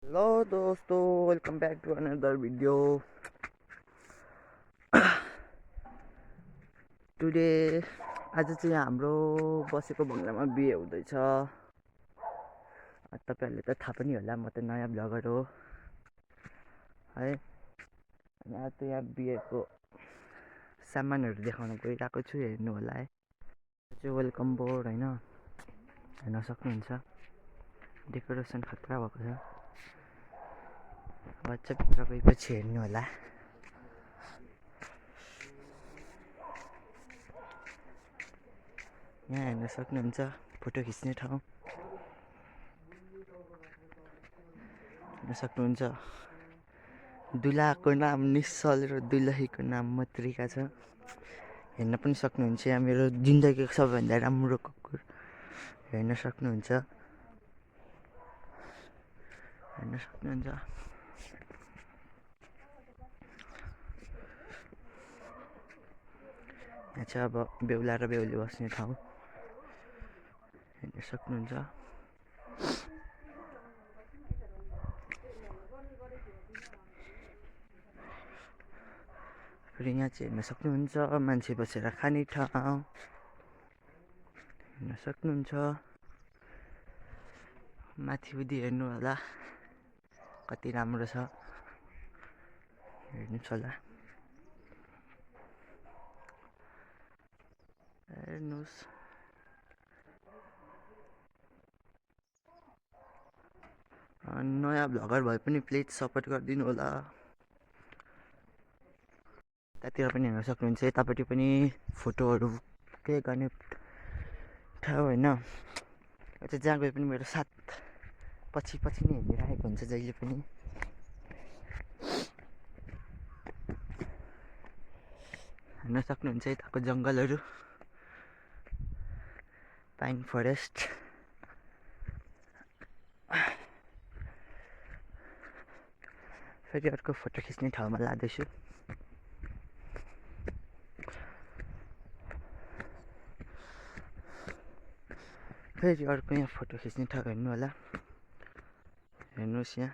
Hello दोस्तों, welcome back to another video. Today आज चाहिँ हाम्रो बसेको बङ्गलामा बिहे हुँदैछ। तपाईँहरूले त थाहा पनि होला, म त नयाँ ब्लगर हो है। अनि आज त यहाँ बिहेको सामानहरू देखाउन गइरहेको छु, हेर्नु होला है। यो चाहिँ वेलकम बोर्ड होइन, हेर्न सक्नुहुन्छ। डेकोरेसन खतरा भएको छ। भित्र गएपछि हेर्नु होला। यहाँ हेर्न सक्नुहुन्छ फोटो खिच्ने ठाउँ हेर्न सक्नुहुन्छ। दुलाको नाम निश्चल र दुलहीको नाम मत्रिका छ। हेर्न पनि सक्नुहुन्छ। यहाँ मेरो जिन्दगीको सबैभन्दा राम्रो कुकुर हेर्न सक्नुहुन्छ। यहाँ चाहिँ अब बेहुला र बेहुली बस्ने ठाउँ हेर्न सक्नुहुन्छ। फेरि यहाँ चाहिँ हेर्न सक्नुहुन्छ मान्छे बसेर खाने ठाउँ हेर्न सक्नुहुन्छ। माथि उदि हेर्नु होला कति राम्रो छ, हेर्नुहोस् होला। हेर्नुहोस् नयाँ भ्लगर भए पनि प्लिज सपोर्ट गरिदिनु होला। त्यतातिर पनि हेर्न सक्नुहुन्छ। यतापट्टि पनि फोटोहरू के गर्ने ठाउँ होइन। जहाँ गए पनि मेरो साथ पछि नै हेरिरहेको हुन्छ जहिले पनि। हेर्न सक्नुहुन्छ यताको जङ्गलहरू, पाइन फरेस्ट। फेरि अर्को फोटो खिच्ने ठाउँमा लाँदैछु। फेरि अर्को यहाँ फोटो खिच्ने ठाउँ हेर्नु होला। हेर्नुहोस् यहाँ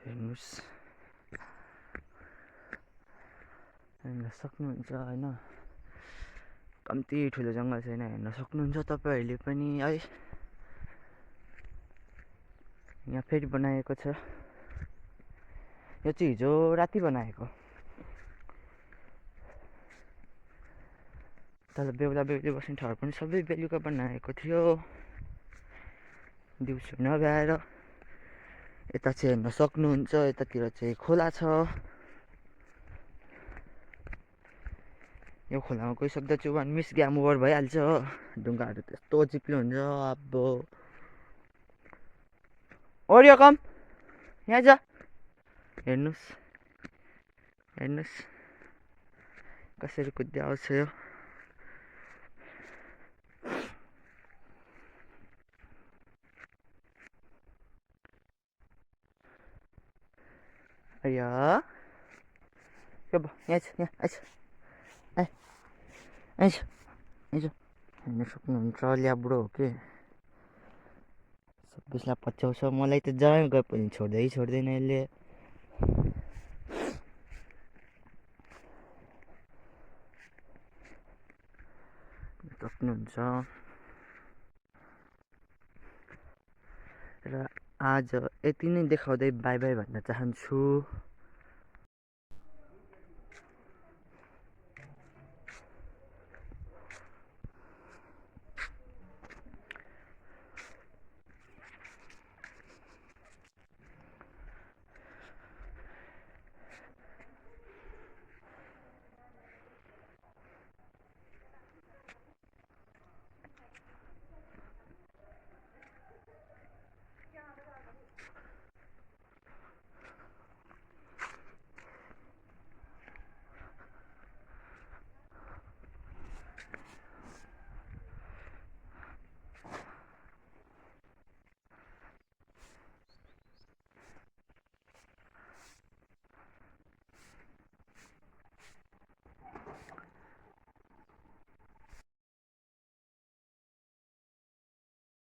हेर्नुहोस्, हेर्न सक्नुहुन्छ होइन। कम्ती ठुलो जङ्गल छैन, हेर्न सक्नुहुन्छ तपाईँहरूले पनि है। यहाँ फेरि बनाएको छ। यो चाहिँ हिजो राति बनाएको। तर बेहुला बेहुली बस्ने ठाउँ पनि सबै बेलुका बनाएको थियो, दिउँसो नभ्याएर। यता चाहिँ हेर्न सक्नुहुन्छ, यतातिर चाहिँ खोला छ। यो खोलामा गइसक्दा चाहिँ 1 मिस गेम ओभर भइहाल्छ। ढुङ्गाहरू त्यस्तो चिप्लो हुन्छ। अब ओरियो कम यहाँ जा। हेर्नुहोस् हेर्नुहोस् कसरी कुद्दै आउँछ यो। यहाँ हेर्न सक्नुहुन्छ। ल्याब्रो हो कि सबैलाई पछ्याउँछ। मलाई त जहाँ गए पनि छोड्दैन यसले। सक्नुहुन्छ। र आज यति नै देखाउँदै बाई बाई भन्न चाहन्छु।